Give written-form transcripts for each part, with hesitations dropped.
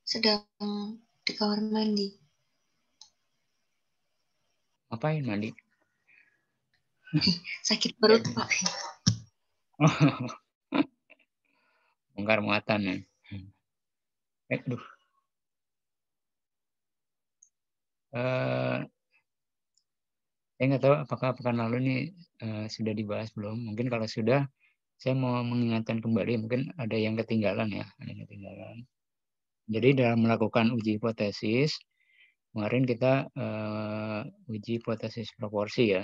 Sedang di kamar mandi. Ngapain mandi? Sakit perut, Pak. Bongkar muatan ya. Aduh. Saya nggak tahu apakah pekan lalu ini sudah dibahas belum. Mungkin kalau sudah, saya mau mengingatkan kembali. Mungkin ada yang ketinggalan ya. Ada yang ketinggalan. Jadi dalam melakukan uji hipotesis, kemarin kita uji hipotesis proporsi ya.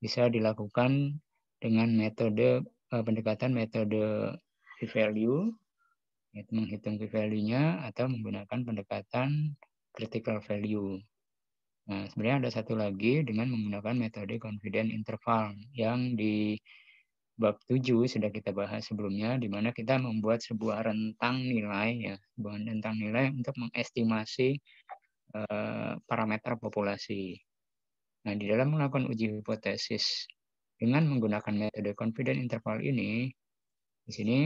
Bisa dilakukan dengan metode pendekatan metode p-value, yaitu menghitung p-value-nya, atau menggunakan pendekatan critical value. Nah, sebenarnya ada satu lagi dengan menggunakan metode confidence interval yang di bab 7 sudah kita bahas sebelumnya, di mana kita membuat sebuah rentang nilai ya, sebuah rentang nilai untuk mengestimasi parameter populasi. Nah, di dalam melakukan uji hipotesis dengan menggunakan metode confidence interval ini, di sini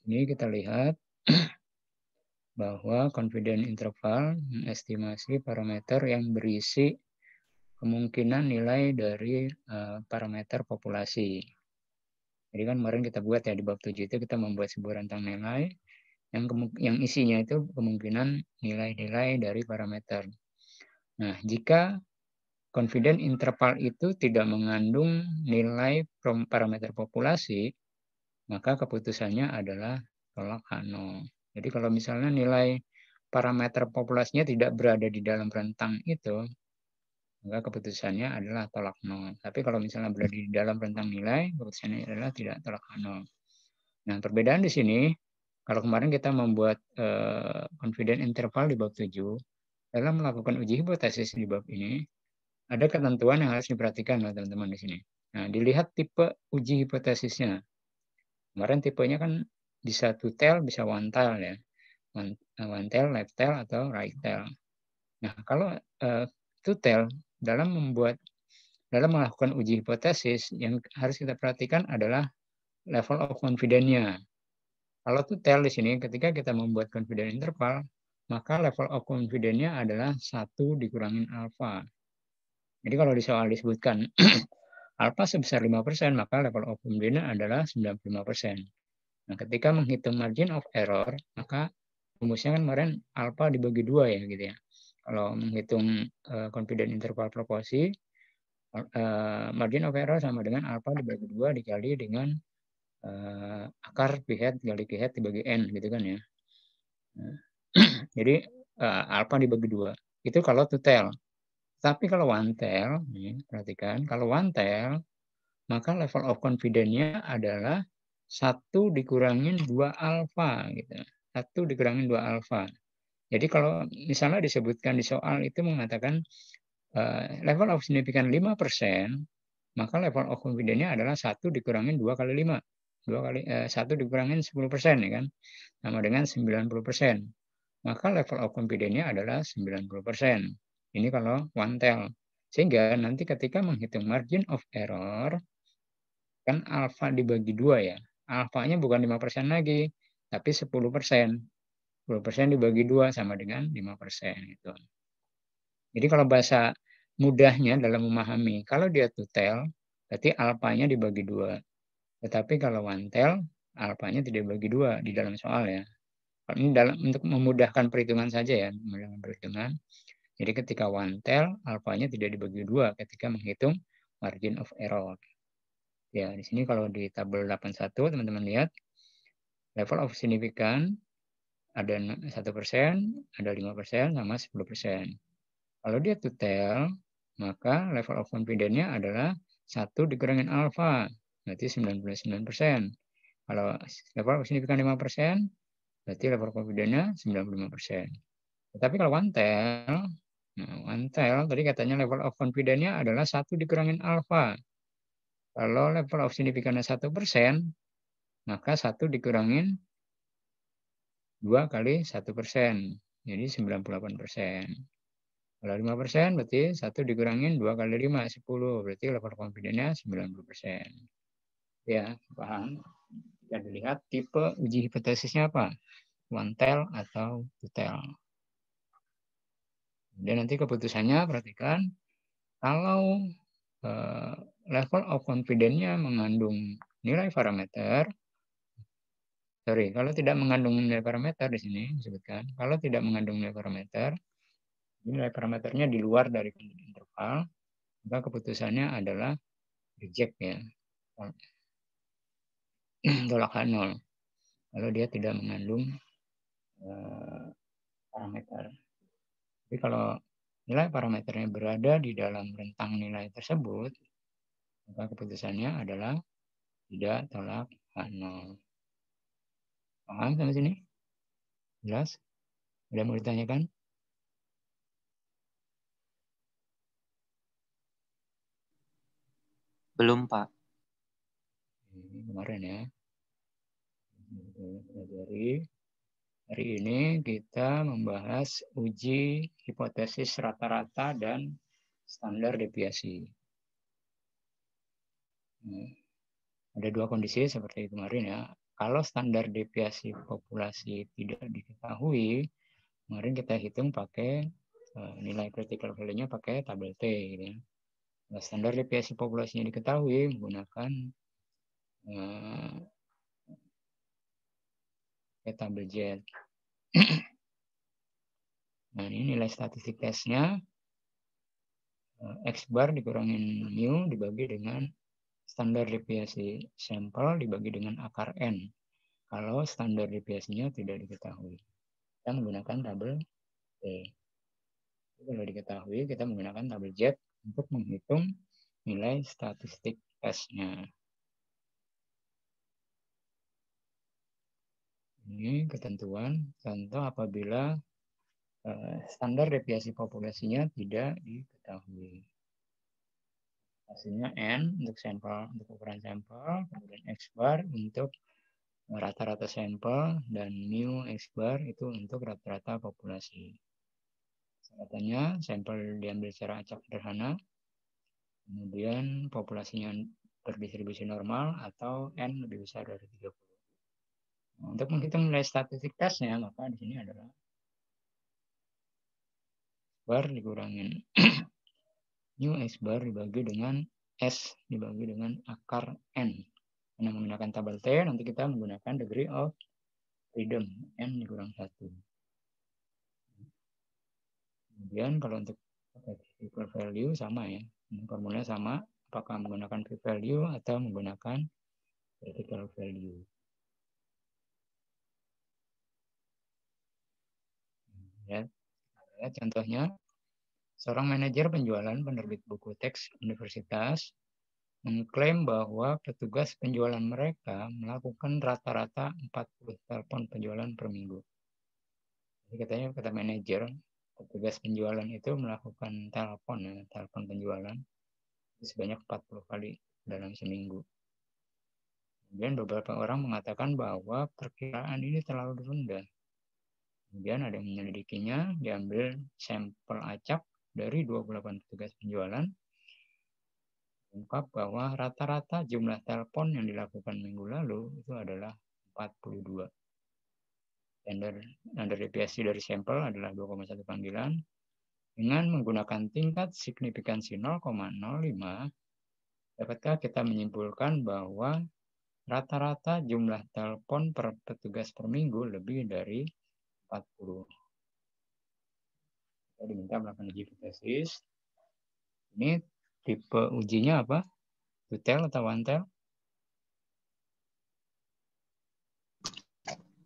kita lihat bahwa confidence interval mengestimasi parameter yang berisi kemungkinan nilai dari parameter populasi. Jadi kan kemarin kita buat ya di bab 7 itu kita membuat sebuah rentang nilai yang isinya itu kemungkinan nilai-nilai dari parameter. Nah, jika confidence interval itu tidak mengandung nilai parameter populasi, maka keputusannya adalah tolak H0. Jadi kalau misalnya nilai parameter populasinya tidak berada di dalam rentang itu, maka keputusannya adalah tolak 0. Tapi kalau misalnya berada di dalam rentang nilai, keputusannya adalah tidak tolak 0. Nah, perbedaan di sini, kalau kemarin kita membuat confidence interval di bab 7, dalam melakukan uji hipotesis di bab ini, ada ketentuan yang harus diperhatikan oleh teman-teman di sini. Nah, dilihat tipe uji hipotesisnya. Kemarin tipenya kan bisa two tail, bisa one tail ya. One tail, left tail, atau right tail. Nah, kalau two tail, dalam melakukan uji hipotesis, yang harus kita perhatikan adalah level of confidence-nya. Kalau two tail di sini, ketika kita membuat confidence interval, maka level of confidence-nya adalah 1 dikurangin alpha. Jadi kalau di soal disebutkan alpha sebesar 5%, maka level of confidence adalah 95%. Nah, ketika menghitung margin of error, maka rumusnya kan kemarin alpha dibagi 2 ya gitu ya. Kalau menghitung confidence interval proporsi, margin of error sama dengan alpha dibagi 2 dikali dengan akar p hat dikali p hat dibagi n gitu kan ya. Nah, jadi alpha dibagi 2. Itu kalau two tail. Tapi kalau one tail, nih, perhatikan, kalau one tail, maka level of confidence-nya adalah 1 dikurangin 2 alpha gitu. 1 dikurangin 2 alpha. Jadi kalau misalnya disebutkan di soal itu mengatakan level of significance 5%, maka level of confidence-nya adalah 1 dikurangin 2 kali 5. 1 dikurangin 10% ya kan. Sama dengan 90%. Maka level of confidence-nya adalah 90%. Ini kalau one tail. Sehingga nanti ketika menghitung margin of error, kan alpha dibagi 2 ya. Alfanya bukan 5% lagi, tapi 10%. 10% dibagi 2 sama dengan 5%. Gitu. Jadi kalau bahasa mudahnya dalam memahami, kalau dia two tail, berarti alfanya dibagi 2. Tetapi kalau one tail, alfanya tidak dibagi 2 di dalam soal ya. Ini untuk memudahkan perhitungan saja ya, memudahkan perhitungan. Jadi ketika one tail, alfanya tidak dibagi 2 ketika menghitung margin of error. Ya, di sini kalau di tabel 81 teman-teman lihat level of significance ada 1%, ada 5%, sama 10%. Kalau dia two tail, maka level of confidence-nya adalah 1 dikurangin alpha, berarti 99%. Kalau level of significance 5%, berarti level of confidence-nya 95%. Tetapi kalau one tail, tadi katanya level of confidence-nya adalah 1 dikurangin alpha. Kalau level of significance-nya 1%, maka 1 dikurangin 2 kali 1%. Jadi 98%. Kalau 5% berarti 1 dikurangin 2 kali 5, 10. Berarti level confidence-nya 90%. Ya, paham? Kita dilihat tipe uji hipotesisnya apa? One tail atau two tail. Dan nanti keputusannya perhatikan, kalau level of confidence-nya mengandung nilai parameter, kalau tidak mengandung nilai parameter di sini disebutkan, kalau tidak mengandung nilai parameternya di luar dari interval, maka keputusannya adalah reject ya, tolak H0 kalau dia tidak mengandung parameter. Tapi kalau nilai parameternya berada di dalam rentang nilai tersebut, maka keputusannya adalah tidak tolak H0. Paham sampai sini? Jelas? Ada mau ditanyakan? Belum, Pak. Ini kemarin ya. Pelajari. Hari ini kita membahas uji hipotesis rata-rata dan standar deviasi. Ada dua kondisi seperti kemarin ya. Kalau standar deviasi populasi tidak diketahui, kemarin kita hitung pakai nilai critical value-nya pakai tabel T. Gitu ya. Nah, standar deviasi populasinya diketahui menggunakan tabel Z. Nah, ini nilai statistik tesnya X bar dikurangin mu dibagi dengan standar deviasi sampel dibagi dengan akar N. Kalau standar deviasinya tidak diketahui, kita menggunakan tabel T. Kalau diketahui, kita menggunakan tabel Z untuk menghitung nilai statistik tesnya. Ini ketentuan contoh apabila standar deviasi populasinya tidak diketahui. Hasilnya N untuk sampel, untuk ukuran sampel, kemudian X bar untuk rata-rata sampel, dan mu X bar itu untuk rata-rata populasi. Katanya sampel diambil secara acak sederhana, kemudian populasinya berdistribusi normal atau N lebih besar dari 30. Nah, untuk menghitung nilai statistik tesnya, maka di sini adalah bar dikurangin mu X bar dibagi dengan S dibagi dengan akar N. Karena menggunakan tabel T, nanti kita menggunakan degree of freedom, N dikurang 1. Kemudian kalau untuk critical value sama ya, formulanya sama, apakah menggunakan p-value atau menggunakan critical value. Ya, contohnya, seorang manajer penjualan penerbit buku teks universitas mengklaim bahwa petugas penjualan mereka melakukan rata-rata 40 telepon penjualan per minggu. Jadi katanya kata manajer, petugas penjualan itu melakukan telepon penjualan sebanyak 40 kali dalam seminggu. Kemudian beberapa orang mengatakan bahwa perkiraan ini terlalu rendah. Kemudian ada yang menyelidikinya, diambil sampel acak dari 28 petugas penjualan, ungkap bahwa rata-rata jumlah telepon yang dilakukan minggu lalu itu adalah 42. Standar deviasi dari sampel adalah 2,1 panggilan. Dengan menggunakan tingkat signifikansi 0,05, dapatkah kita menyimpulkan bahwa rata-rata jumlah telepon per petugas per minggu lebih dari 40. Kita diminta melakukan uji hipotesis. Ini tipe ujinya apa? Two tail atau one tail?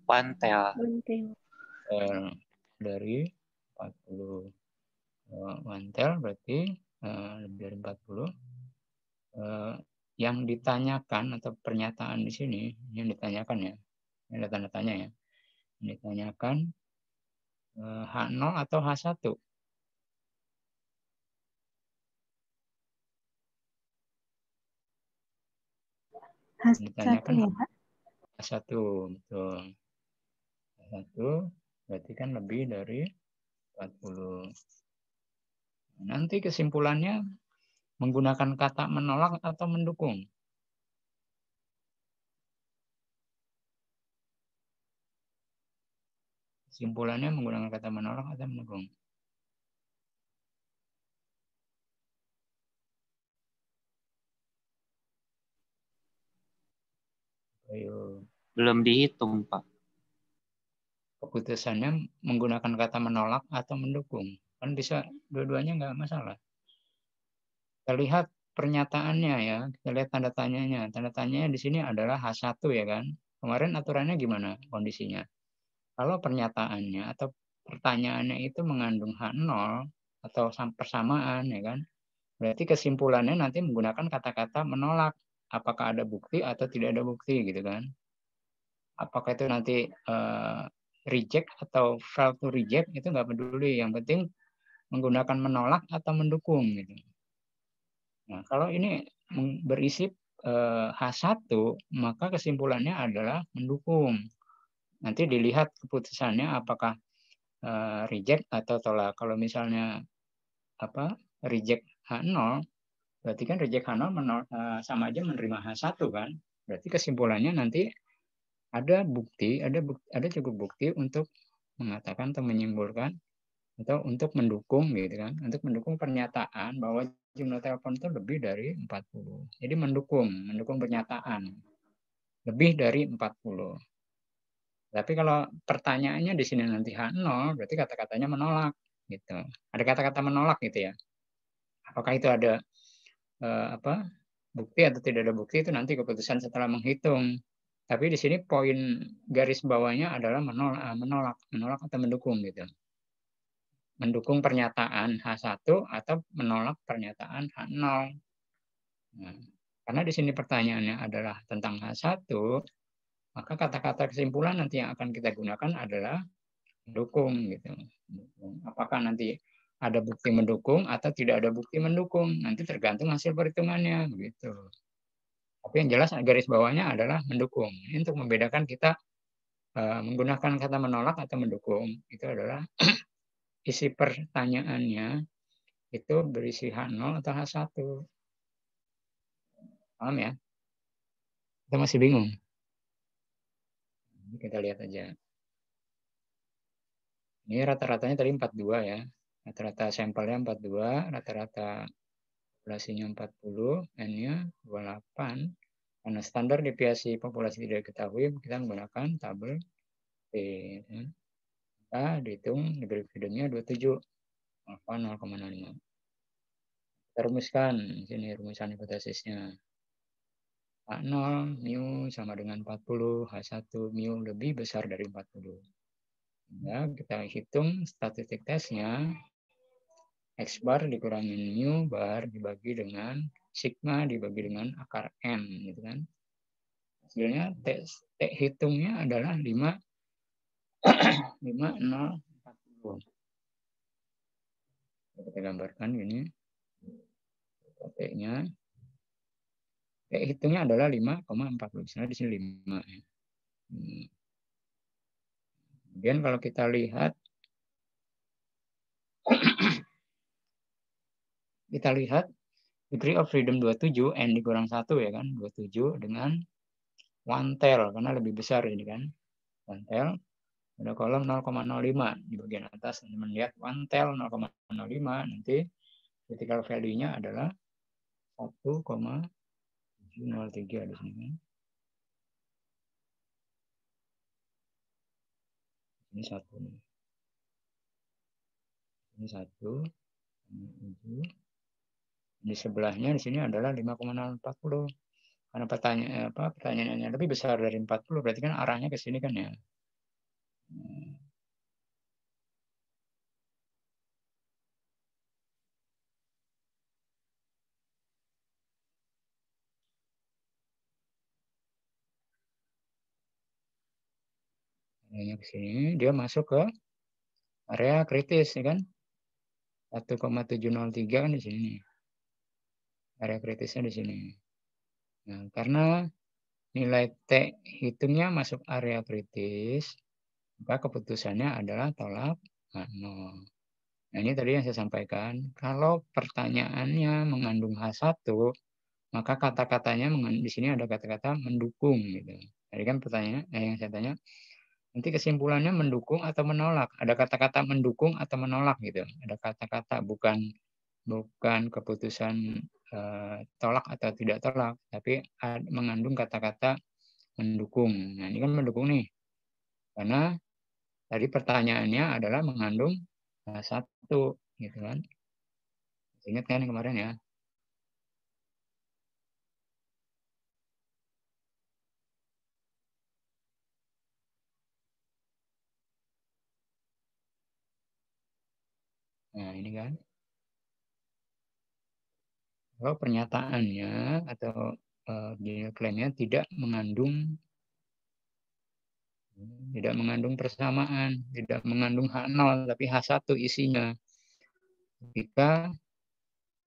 One tail. Dari 40. One tail berarti lebih dari 40. Yang ditanyakan atau pernyataan di sini, yang ditanyakan ya, ini ada tanda tanya ya. Yang ditanyakan H0 atau H1. H1 ya, Pak? H1, betul. H1 berarti kan lebih dari 40. Nanti kesimpulannya menggunakan kata menolak atau mendukung. Kesimpulannya menggunakan kata menolak atau mendukung. Ayo. Belum dihitung, Pak. Keputusannya menggunakan kata menolak atau mendukung. Kan bisa dua-duanya nggak masalah. Kita lihat pernyataannya ya. Kita lihat tanda tanyanya. Tanda tanyanya di sini adalah H1 ya kan. Kemarin aturannya gimana kondisinya? Kalau pernyataannya atau pertanyaannya itu mengandung H0 atau persamaan ya kan. Berarti kesimpulannya nanti menggunakan kata-kata menolak. Apakah ada bukti atau tidak ada bukti gitu kan. Apakah itu nanti reject atau fail to reject itu nggak peduli. Yang penting menggunakan menolak atau mendukung gitu. Nah, kalau ini berisi H1, maka kesimpulannya adalah mendukung. Nanti dilihat keputusannya apakah reject atau tolak. Kalau misalnya reject H0, berarti kan reject H0 sama aja menerima H1 kan. Berarti kesimpulannya nanti ada cukup bukti untuk mengatakan atau menyimpulkan atau untuk mendukung gitu kan, untuk mendukung pernyataan bahwa jumlah telepon itu lebih dari 40. Jadi mendukung pernyataan lebih dari 40. Tapi kalau pertanyaannya di sini nanti H0, berarti kata-katanya menolak gitu. Ada kata-kata menolak gitu ya. Apakah itu ada bukti atau tidak ada bukti itu nanti keputusan setelah menghitung. Tapi di sini poin garis bawahnya adalah menolak atau mendukung gitu. Mendukung pernyataan H1 atau menolak pernyataan H0. Nah, karena di sini pertanyaannya adalah tentang H1, maka kata-kata kesimpulan nanti yang akan kita gunakan adalah mendukung gitu. Apakah nanti ada bukti mendukung atau tidak ada bukti mendukung, nanti tergantung hasil perhitungannya begitu. Tapi yang jelas garis bawahnya adalah mendukung. Ini untuk membedakan kita menggunakan kata menolak atau mendukung. Itu adalah isi pertanyaannya itu berisi H0 atau H1. Paham ya? Kita masih bingung. Kita lihat aja. Ini rata-ratanya tadi 42 ya. Rata-rata sampelnya 42, rata-rata populasinya 40, N-nya 28. Karena standar deviasi populasi tidak diketahui, kita menggunakan tabel P. Maka dihitung degree freedomnya 27, alpha 0,05. Kita rumuskan, sini rumusan hipotesisnya. H0 mu sama dengan 40, H1 mu lebih besar dari 40. Ya, kita hitung statistik tesnya. X bar dikurangin mu bar dibagi dengan sigma dibagi dengan akar N gitu kan. Hasilnya T hitungnya adalah 5,040. Kita gambarkan ini. T-nya. T hitungnya adalah 5,40. Misalnya di sini 5 ya. Kemudian kalau kita lihat degree of freedom 27 N dikurang 1 ya kan. 27 dengan one tail karena lebih besar ini kan. One tail ada kolom 0,05 di bagian atas. Teman lihat one tail 0,05 nanti critical value-nya adalah 1,703 di sini kan. Ini 1 nih. Ini 1. Di sebelahnya di sini adalah 5,040. Karena pertanyaannya lebih besar dari 40 berarti kan arahnya ke sini kan ya. Arahnya ke sini, dia masuk ke area kritis ya kan. 1,703 kan di sini. Area kritisnya di sini. Nah, karena nilai T hitungnya masuk area kritis, maka keputusannya adalah tolak 0. Nah, ini tadi yang saya sampaikan. Kalau pertanyaannya mengandung H1, maka kata-katanya di sini ada kata-kata mendukung gitu. Tadi kan pertanyaannya yang saya tanya, nanti kesimpulannya mendukung atau menolak. Ada kata-kata mendukung atau menolak gitu. Ada kata-kata bukan keputusan tolak atau tidak tolak, tapi mengandung kata-kata mendukung. Nah, ini kan mendukung nih. Karena tadi pertanyaannya adalah mengandung satu gitu kan. Ingat kan yang kemarin ya? Nah, ini kan. Kalau pernyataannya atau klaimnya tidak mengandung persamaan, tidak mengandung H0 tapi H1 isinya. Ketika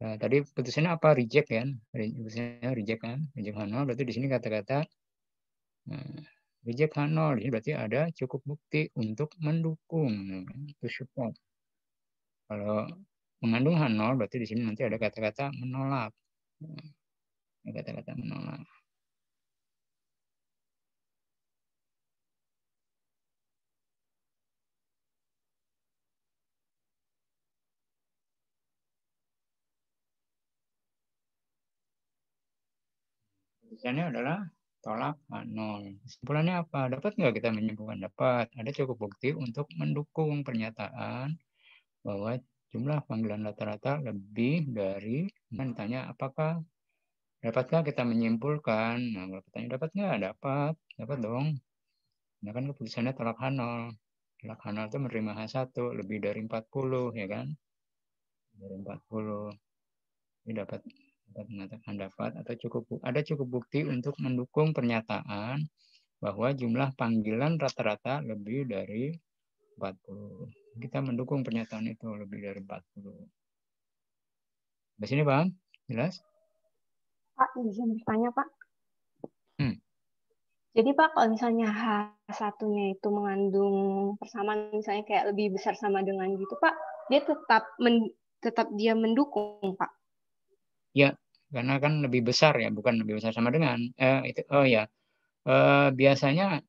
tadi putusannya apa? Reject kan? Putusannya reject kan? Reject H0 berarti di sini kata-kata reject H0 ini berarti ada cukup bukti untuk mendukung, to support. Kalau mengandung H0 berarti di sini nanti ada kata-kata menolak. Kata-kata menolak. Kesimpulannya adalah tolak H0. Kesimpulannya apa? Dapat nggak kita menyimpulkan? Dapat. Ada cukup bukti untuk mendukung pernyataan bahwa jumlah panggilan rata-rata lebih dari, ditanya apakah dapatkah kita menyimpulkan? Nah, kalau pertanyaan dapat nggak? Dapat. Dapat dong. Nah, kan keputusannya tolak H0. Tolak H0 itu menerima H1 lebih dari 40, ya kan? Dari 40. Ini dapat mengatakan dapat atau ada cukup bukti untuk mendukung pernyataan bahwa jumlah panggilan rata-rata lebih dari 40. Kita mendukung pernyataan itu lebih dari 40. Di sini paham? Jelas? Pak, izin bertanya, Pak. Hmm. Jadi, Pak, kalau misalnya H1-nya itu mengandung persamaan, misalnya kayak lebih besar sama dengan gitu, Pak, dia tetap dia mendukung, Pak. Ya, karena kan lebih besar ya, bukan lebih besar sama dengan. Biasanya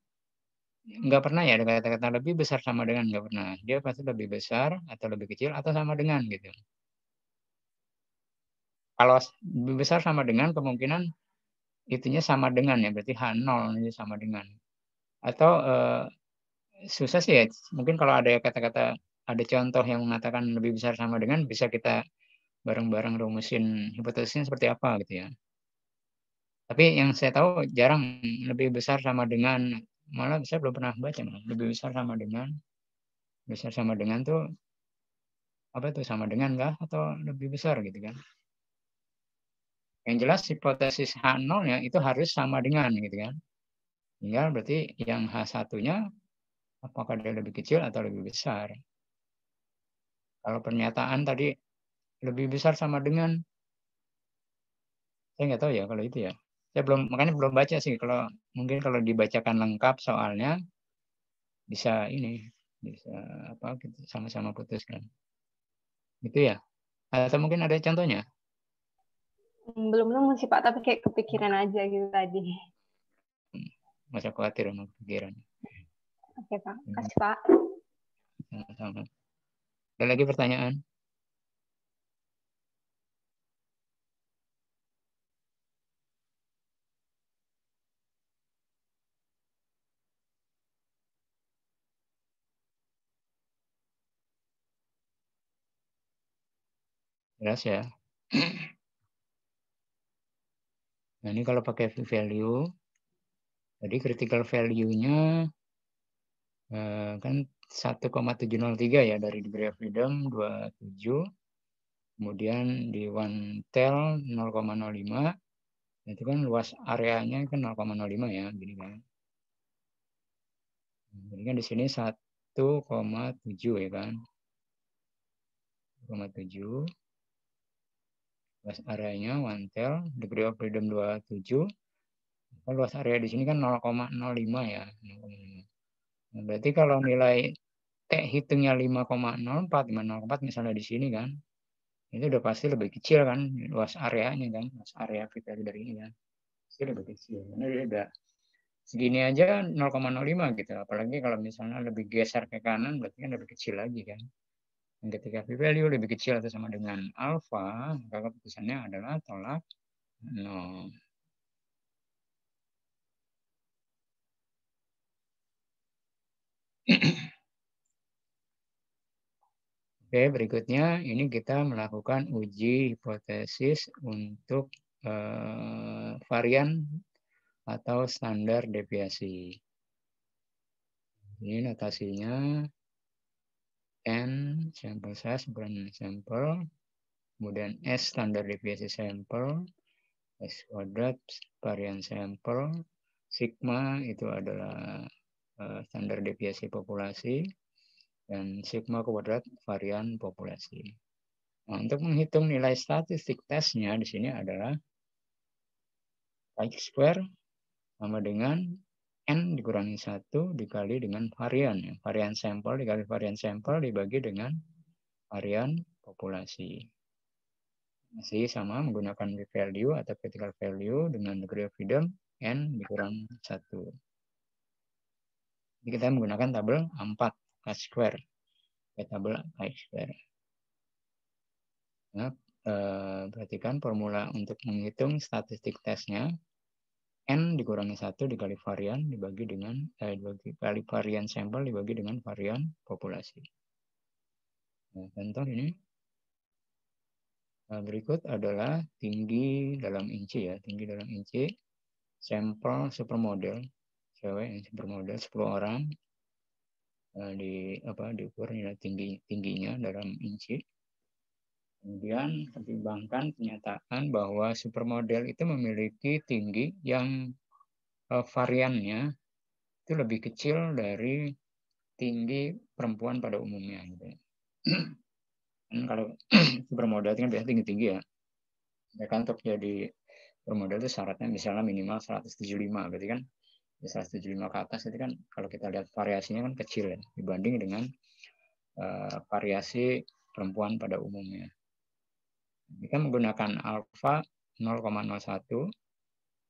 nggak pernah ya ada kata-kata lebih besar sama dengan, nggak pernah. Dia pasti lebih besar atau lebih kecil atau sama dengan gitu. Kalau lebih besar sama dengan kemungkinan itunya sama dengan ya, berarti H0 ini sama dengan. Atau susah sih ya, mungkin kalau ada kata-kata, ada contoh yang mengatakan lebih besar sama dengan, bisa kita bareng-bareng rumusin hipotesisnya seperti apa gitu ya. Tapi yang saya tahu jarang lebih besar sama dengan, malah saya belum pernah baca lebih besar sama dengan tuh apa itu, sama dengan kah atau lebih besar gitu kan. Yang jelas hipotesis H0-nya itu harus sama dengan gitu kan. Tinggal berarti yang H1-nya apakah dia lebih kecil atau lebih besar. Kalau pernyataan tadi lebih besar sama dengan, saya nggak tahu ya kalau itu ya. Saya makanya belum baca sih. Mungkin kalau dibacakan lengkap soalnya bisa apa kita sama-sama putuskan. Gitu ya. Atau mungkin ada contohnya? Belum nemu sih, Pak, tapi kayak kepikiran aja gitu tadi. Masa khawatir sama pikiran. Oke, Pak. Kasih, Pak. Sama-sama. Ada lagi pertanyaan? Jelas ya. Nah, ini kalau pakai value, tadi critical value-nya kan 1,703 ya dari degree of freedom 27, kemudian di one tail 0,05, itu kan luas areanya kan 0,05 ya, gini kan. Jadi kan di sini 1,7 ya kan. 1,7. Luas areanya one tail, degree of freedom 27. Luas area di sini kan 0,05 ya. Nah, berarti kalau nilai T hitungnya 5,04, 5,04 misalnya di sini kan, itu udah pasti lebih kecil kan, luas areanya kan, luas area P-value dari ini kan, pasti lebih kecil. Karena dia udah segini aja 0,05 gitu, apalagi kalau misalnya lebih geser ke kanan, berarti kan lebih kecil lagi kan. Dan ketika P-value lebih kecil atau sama dengan alfa, maka keputusannya adalah tolak 0. Oke, berikutnya ini kita melakukan uji hipotesis untuk varian atau standar deviasi. Ini notasinya N sampel size, ukuran sampel, kemudian S standar deviasi sampel, S kuadrat varian sampel, sigma itu adalah standar deviasi populasi, dan sigma kuadrat varian populasi. Nah, untuk menghitung nilai statistik tesnya di sini adalah X² sama dengan N dikurangi 1 dikali dengan varian. Varian sampel dikali varian sampel dibagi dengan varian populasi. Masih sama menggunakan p-value atau critical value dengan degree of freedom N dikurang 1. Jadi kita menggunakan tabel 4 Chi². Tabel Chi². Nah, perhatikan formula untuk menghitung statistik tesnya. N dikurangi 1 dikali varian dibagi dengan dibagi varian sampel dibagi dengan varian populasi. Nah, contoh ini. Nah, berikut adalah tinggi dalam inci ya, tinggi dalam inci sampel supermodel cewek yang supermodel 10 orang diukur nilai tingginya dalam inci. Kemudian pertimbangkan kenyataan bahwa supermodel itu memiliki tinggi yang variannya itu lebih kecil dari tinggi perempuan pada umumnya. Gitu. Dan kalau supermodel itu kan biasanya tinggi-tinggi ya. Mereka untuk jadi supermodel itu syaratnya misalnya minimal 175. Berarti kan 175 ke atas itu kan kalau kita lihat variasinya kan kecil ya dibanding dengan variasi perempuan pada umumnya. Kita menggunakan alfa 0,01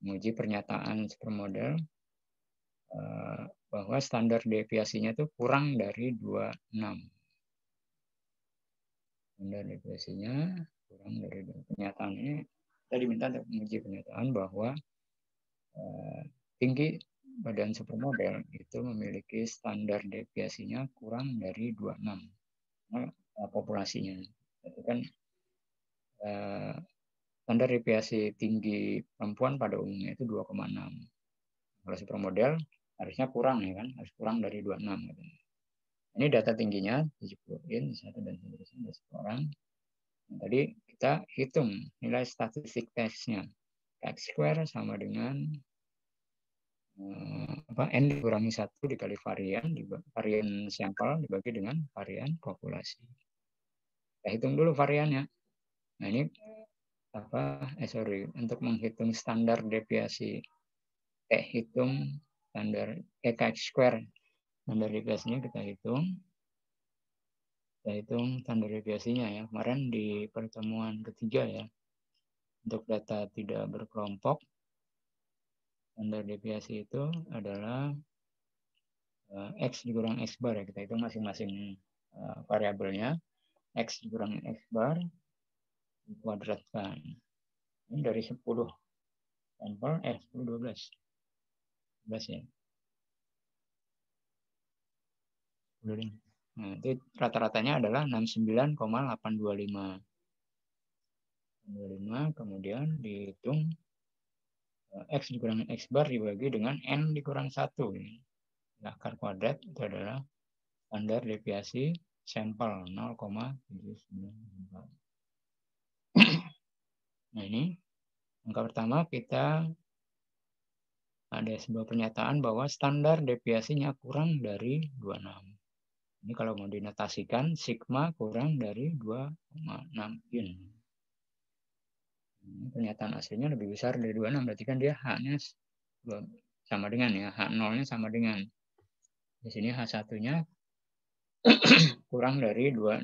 menguji pernyataan supermodel bahwa standar deviasinya itu kurang dari 26. Standar deviasinya kurang dari 26. Pernyataan ini kita diminta untuk menguji pernyataan bahwa tinggi badan supermodel itu memiliki standar deviasinya kurang dari 26. Nah, populasinya. Itu kan standar deviasi tinggi perempuan pada umumnya itu 2,6. Kalau supermodel harusnya kurang ya kan, harus kurang dari 26 gitu. Ini data tingginya 70 in, 1 dan seterusnya 10 orang. Nah, tadi kita hitung nilai statistik tesnya. X² sama dengan N dikurangi 1 dikali varian sampel dibagi dengan varian populasi. Kita hitung dulu variannya. Nah ini untuk menghitung standar deviasi hitung standar X² standar deviasinya kita hitung standar deviasinya ya kemarin di pertemuan ketiga ya untuk data tidak berkelompok standar deviasi itu adalah X dikurang X bar ya kita hitung masing-masing variabelnya X dikurang X bar dikuadratkan. Ini dari 10 sampel 10 12 ya. Nah, itu rata-ratanya adalah 69,825. Kemudian dihitung X dikurang X bar dibagi dengan N dikurang 1. Akar kuadrat itu adalah standar deviasi sampel 0,794. Nah ini angka pertama kita ada sebuah pernyataan bahwa standar deviasinya kurang dari 26. Ini kalau mau dinotasikan sigma kurang dari 2,6 in. Pernyataan aslinya lebih besar dari 26, berarti kan dia H-nya sama dengan ya, H0-nya sama dengan. Di sini H1-nya kurang dari 26.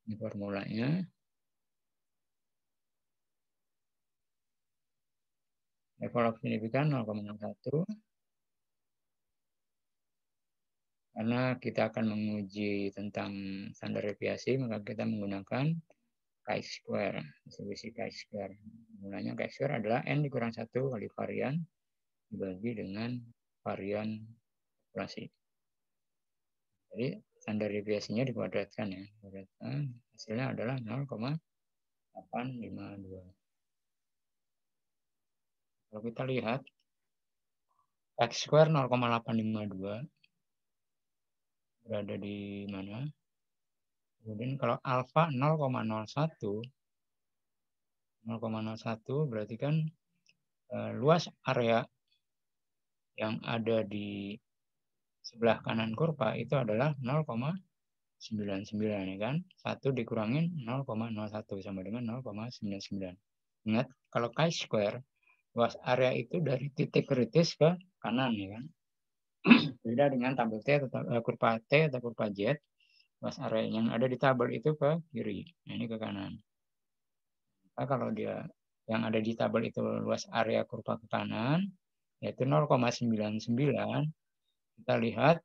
Ini formulanya. Level of signifikan 0,01. Karena kita akan menguji tentang standar deviasi, maka kita menggunakan chi-square, distribusi chi-square. Mulanya chi-square adalah n dikurang 1 kali varian dibagi dengan varian populasi. Jadi standar deviasinya dikuadratkan ya. Kuadratkan, hasilnya adalah 0,852. Kalau kita lihat chi-square 0,852 berada di mana? Kemudian kalau alfa 0,01 berarti kan luas area yang ada di sebelah kanan kurva itu adalah 0,99 ya kan. 1 dikurangin 0,01 sama dengan 0,99. Ingat kalau chi-square luas area itu dari titik kritis ke kanan ya kan. Beda dengan tabel T atau kurva T atau kurva Z. Luas area yang ada di tabel itu ke kiri. Nah, ini ke kanan. Nah, kalau dia yang ada di tabel itu luas area kurva ke kanan, yaitu 0,99. Kita lihat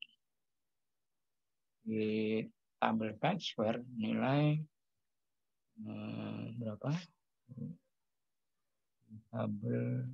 di tabel chi-square nilai berapa? Tabel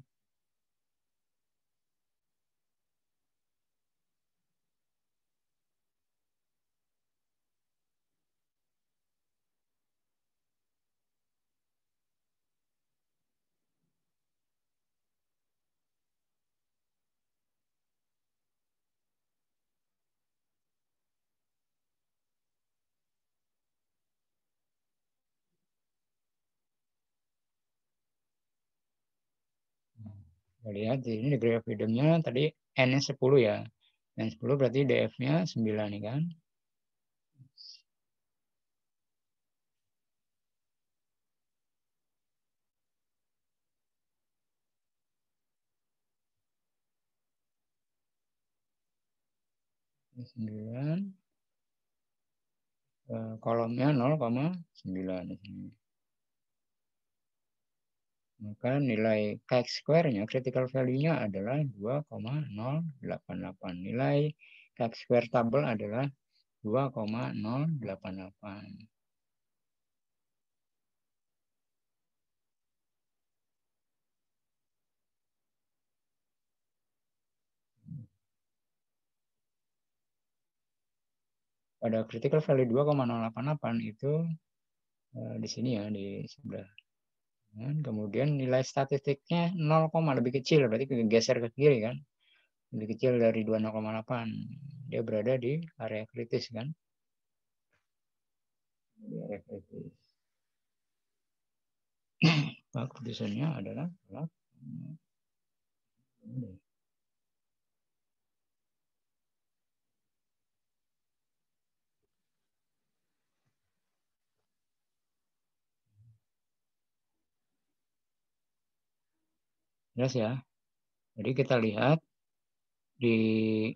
kita lihat di sini degree of freedom-nya tadi N-nya 10 ya. Dan 10 berarti DF-nya 9 nih kan. Kolomnya 0,9 di sini. Maka nilai chi-square-nya, critical value-nya adalah 2,088. Nilai chi-square tabel adalah 2,088. Pada critical value 2,088 itu di sini ya, di sebelah. Dan kemudian nilai statistiknya 0, lebih kecil, berarti geser ke kiri kan. Lebih kecil dari 20,8. Dia berada di area kritis kan. Di area kritis. Keputusannya adalah jelas ya. Jadi kita lihat di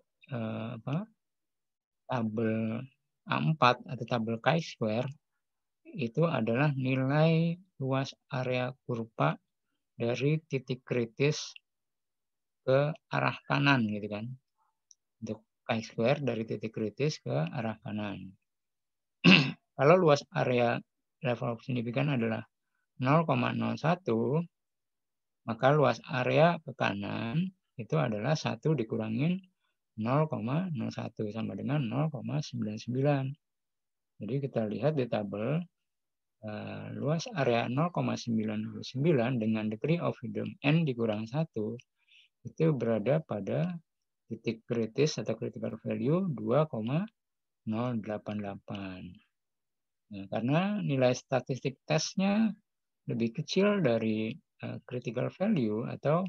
tabel A4 atau tabel chi-square itu adalah nilai luas area kurva dari titik kritis ke arah kanan gitu kan. Untuk chi-square dari titik kritis ke arah kanan. Kalau luas area level of significance adalah 0,01, maka luas area ke kanan itu adalah 1 dikurangin 0,01 sama dengan 0,99. Jadi kita lihat di tabel luas area 0,99 dengan degree of freedom N dikurang 1 itu berada pada titik kritis atau critical value 2,088. Nah, karena nilai statistik tesnya lebih kecil dari critical value atau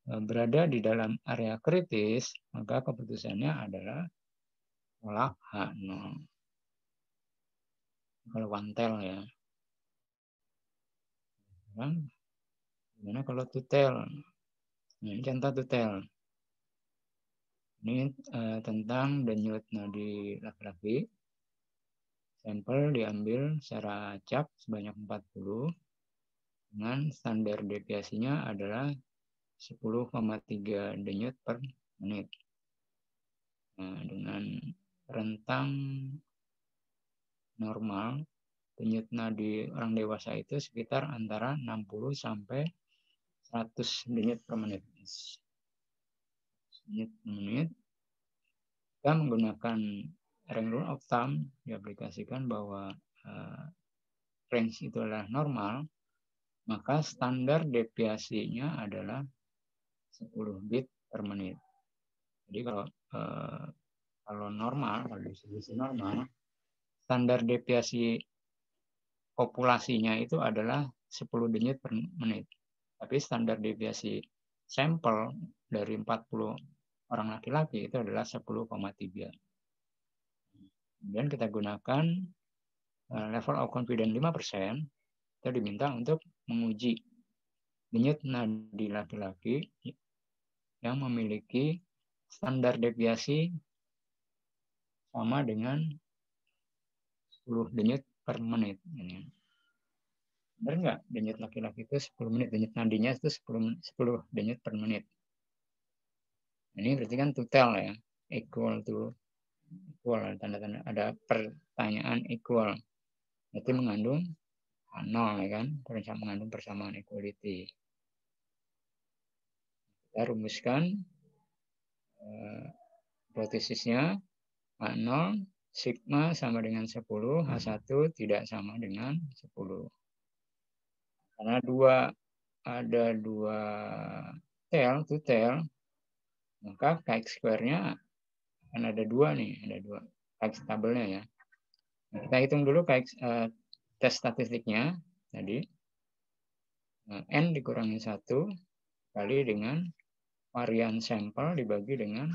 berada di dalam area kritis, maka keputusannya adalah tolak H0. Kalau one tail ya. Gimana kalau two tail? Nah, ini contoh two tail. Ini tentang denyut nadi laki-laki. Sampel diambil secara acak sebanyak 40 dengan standar deviasinya adalah 10,3 denyut per menit. Nah, dengan rentang normal denyut nadi orang dewasa itu sekitar antara 60 sampai 100 denyut per menit. Denyut per menit. Kita menggunakan ring rule of thumb diaplikasikan bahwa range itu adalah normal, maka standar deviasinya adalah 10 bit per menit. Jadi kalau normal, kalau distribusi normal, standar deviasi populasinya itu adalah 10 denyut per menit. Tapi standar deviasi sampel dari 40 orang laki-laki itu adalah 10,3. Kemudian kita gunakan level of confidence 5%, kita diminta untuk menguji denyut nadi laki-laki yang memiliki standar deviasi sama dengan 10 denyut per menit. Ini. Benar nggak denyut laki-laki itu 10 menit, denyut nadinya itu 10 denyut per menit. Ini berarti kan total ya, equal, tanda-tanda ada pertanyaan equal. Berarti mengandung 0 ya kan, mengandung persamaan equality. Kita rumuskan hipotesisnya H0 sigma sama dengan 10, H1 tidak sama dengan 10. Karena ada dua tail, maka kx square-nya akan ada dua nih, ada dua kx tabelnya ya. Nah, kita hitung dulu kx tes statistiknya tadi. N dikurangi 1 kali dengan varian sampel dibagi dengan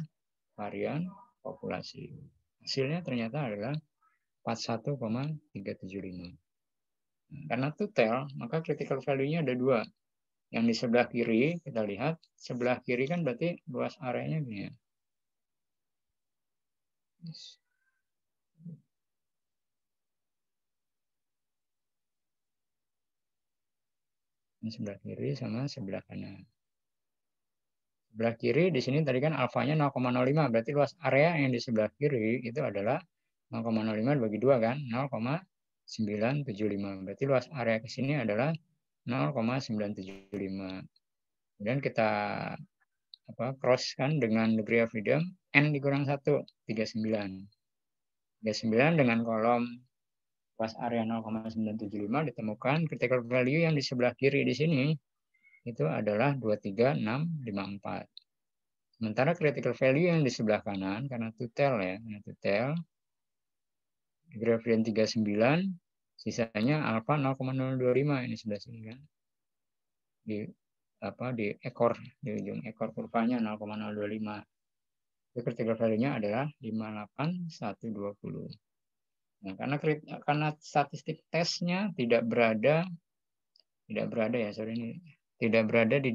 varian populasi. Hasilnya ternyata adalah 41,375. Karena total, maka critical value-nya ada dua. Yang di sebelah kiri, kita lihat, sebelah kiri kan berarti luas areanya gini ya. Yang sebelah kiri sama sebelah kanan. Sebelah kiri di sini tadi kan alfanya 0,05, berarti luas area yang di sebelah kiri itu adalah 0,05 dibagi 2 kan, 0,975. Berarti luas area ke sini adalah 0,975. Kemudian kita cross kan dengan degree of freedom N dikurang 1, 39. 39 dengan kolom luas area 0,975 ditemukan critical value yang di sebelah kiri di sini itu adalah 23654. Sementara critical value yang di sebelah kanan karena total ya, degree of freedom 39, sisanya alpha 0,025 ini sebelah sini kan. Di ekor, di ujung ekor kurvanya 0,025. Itu critical value-nya adalah 58120. Nah, karena statistik tesnya tidak berada di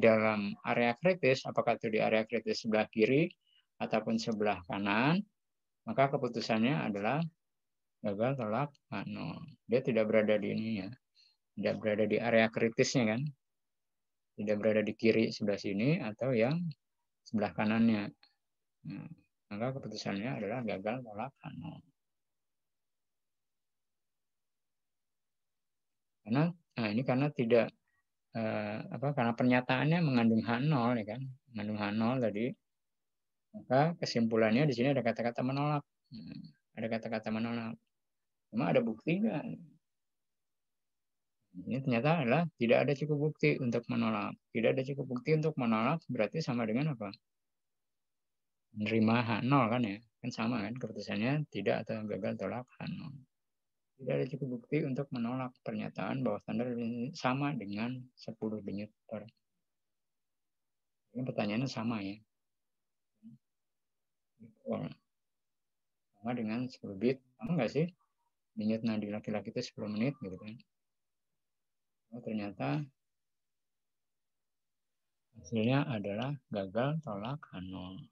dalam area kritis, apakah itu di area kritis sebelah kiri ataupun sebelah kanan, maka keputusannya adalah gagal tolak H0. Dia tidak berada di ini ya, tidak berada di area kritisnya kan, tidak berada di kiri sebelah sini atau yang sebelah kanannya. Nah, maka keputusannya adalah gagal tolak H0. Karena tidak karena pernyataannya mengandung H0 ya kan, mengandung H0 tadi, maka kesimpulannya di sini ada kata-kata menolak. Ada kata-kata menolak. Cuma ada bukti nggak? Ini ternyata adalah tidak ada cukup bukti untuk menolak. Tidak ada cukup bukti untuk menolak berarti sama dengan apa? Menerima H0 kan ya? Kan sama kan keputusannya tidak atau gagal tolak H0. Tidak ada cukup bukti untuk menolak pernyataan bahwa standar sama dengan 10 denyut per. Ini pertanyaannya sama ya. Sama dengan 10 bit. Sama nggak sih? Denyut nadi laki-laki itu 10 menit gitu kan. Oh, ternyata hasilnya adalah gagal tolak H0.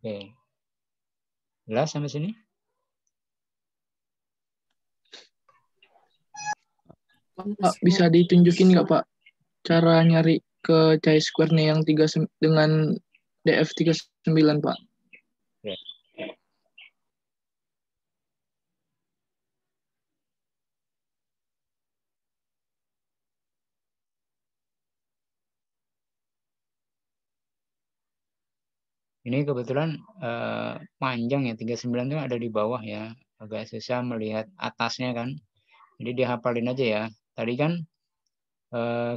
Oke. Jelas sampai sini? Pak, bisa ditunjukin nggak Pak cara nyari ke chi-square-nya yang dengan DF 39 Pak? Oke. Ini kebetulan panjang ya, 39 itu ada di bawah ya. Agak susah melihat atasnya kan. Jadi dihafalin aja ya. Tadi kan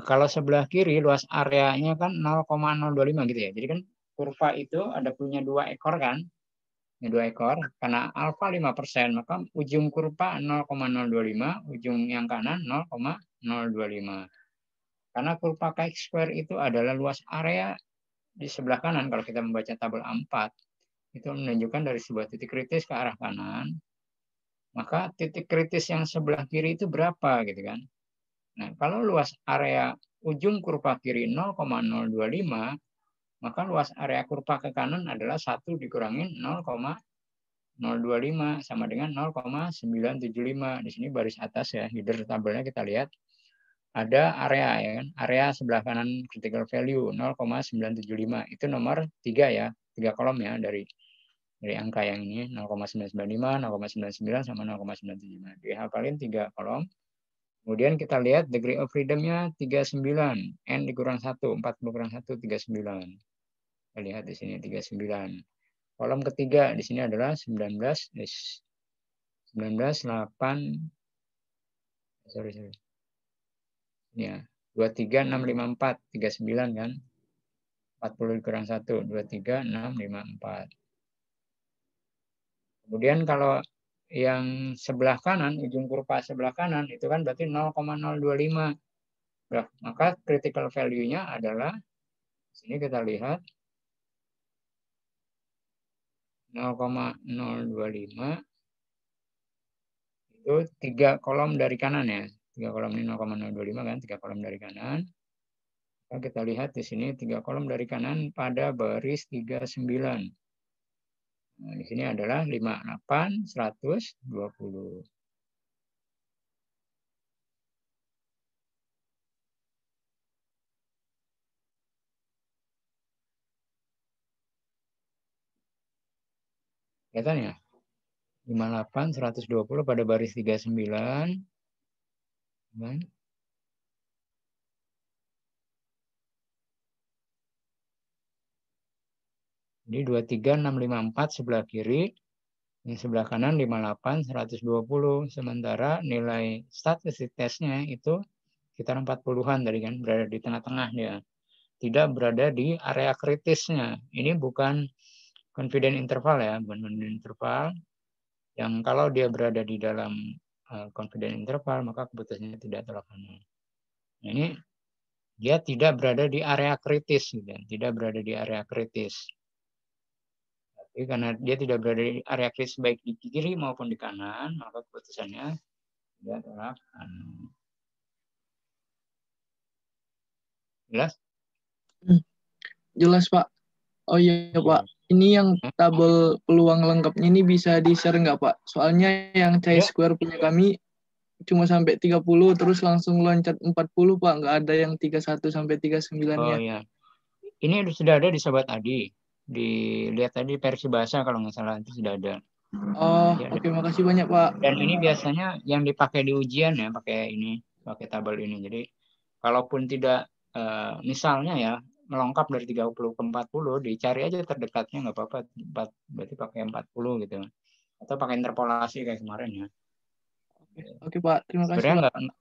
kalau sebelah kiri luas areanya kan 0,025 gitu ya. Jadi kan kurva itu ada punya 2 ekor kan. Ini 2 ekor. Karena alfa 5%, maka ujung kurva 0,025, ujung yang kanan 0,025. Karena kurva chi-square itu adalah luas area di sebelah kanan. Kalau kita membaca tabel A4, itu menunjukkan dari sebuah titik kritis ke arah kanan, maka titik kritis yang sebelah kiri itu berapa gitu kan. Nah, kalau luas area ujung kurva kiri 0,025, maka luas area kurva ke kanan adalah 1 dikurangin 0,025 sama dengan 0,975. Di sini baris atas ya, header tabelnya kita lihat. Ada area ya kan, area sebelah kanan critical value 0,975. Itu nomor 3 ya, 3 kolom ya dari angka yang ini 0,995, 0,99 sama 0,975. Dihafalin 3 kolom. Kemudian kita lihat degree of freedom-nya 39, n dikurang 1, 40 kurang 1 39. Kita lihat di sini 39. Kolom ketiga di sini adalah 19 8 sorry. Ya, 23654 39 kan. 40 dikurang 1 23654. Kemudian kalau yang sebelah kanan, ujung kurva sebelah kanan, itu kan berarti 0,025. Maka critical value-nya adalah, sini kita lihat, 0,025 itu 3 kolom dari kanan ya. 3 kolom ini 0,025 kan, 3 kolom dari kanan. Maka kita lihat di sini 3 kolom dari kanan pada baris 39. Nah, di sini adalah 58, 120. Kelihatan ya? 58, 120 pada baris 39. Kan? Jadi 23654 sebelah kiri, yang sebelah kanan 58, 120. Sementara nilai statistik tesnya itu sekitar 40-an tadi kan, berada di tengah-tengah dia. Tidak berada di area kritisnya. Ini bukan confident interval ya, bukan confident interval. Yang kalau dia berada di dalam confident interval, maka keputusannya tidak terlaksana. Nah, ini dia tidak berada di area kritis, gitu. Tidak berada di area kritis. Tapi karena dia tidak berada di area kritis baik di kiri maupun di kanan, maka keputusannya tidak terlaksana. Jelas? Jelas Pak. Oh iya Pak, ini yang tabel peluang lengkapnya ini bisa di-share nggak Pak? Soalnya yang chi-square punya kami cuma sampai 30 terus langsung loncat 40 Pak, nggak ada yang 31 sampai 39-nya. Oh iya. Ini sudah ada di Sobat Adi. Dilihat tadi versi bahasa kalau nggak salah itu sudah ada. Oh, ya, oke, makasih banyak Pak. Dan ini biasanya yang dipakai di ujian ya, pakai tabel ini. Jadi kalaupun tidak misalnya ya melengkap dari 30 ke 40, dicari aja terdekatnya nggak apa-apa. Berarti pakai 40 gitu. Atau pakai interpolasi kayak kemarin ya. Oke Pak, terima kasih Sebenarnya Pak.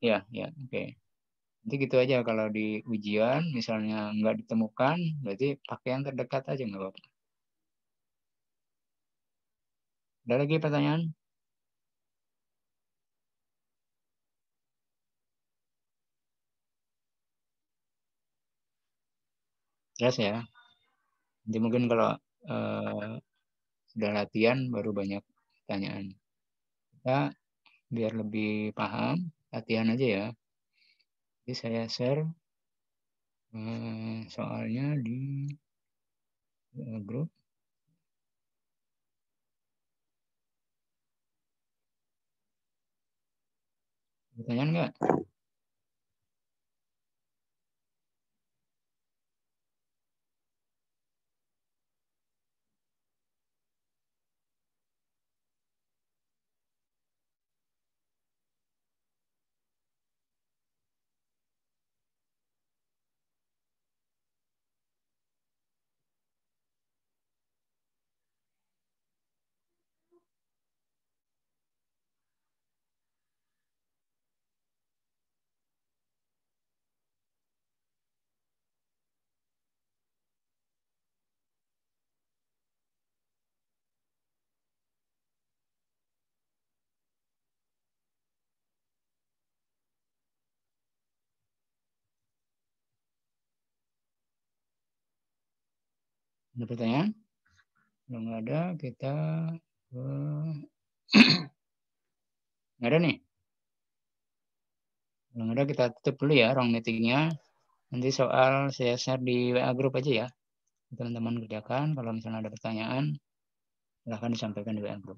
ya, oke. Nanti gitu aja kalau di ujian misalnya nggak ditemukan, berarti pakai yang terdekat aja nggak apa-apa. Ada lagi pertanyaan? Jelas ya. Nanti mungkin kalau sudah latihan baru banyak pertanyaan. Kita biar lebih paham, latihan aja ya. Jadi saya share soalnya di grup. Pertanyaan nggak? Ada pertanyaan? Kalau nggak ada, kita nggak ada nih. Kalau nggak ada, kita tutup dulu ya ruang meetingnya. Nanti soal saya share di WA group aja ya. Teman-teman kerjakan. Kalau misalnya ada pertanyaan, silahkan disampaikan di WA group.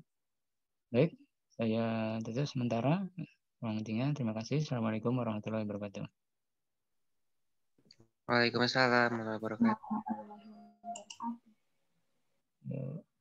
Baik, saya tutup sementara ruang meetingnya. Terima kasih. Assalamualaikum warahmatullahi wabarakatuh. Waalaikumsalam warahmatullahi wabarakatuh. Ya.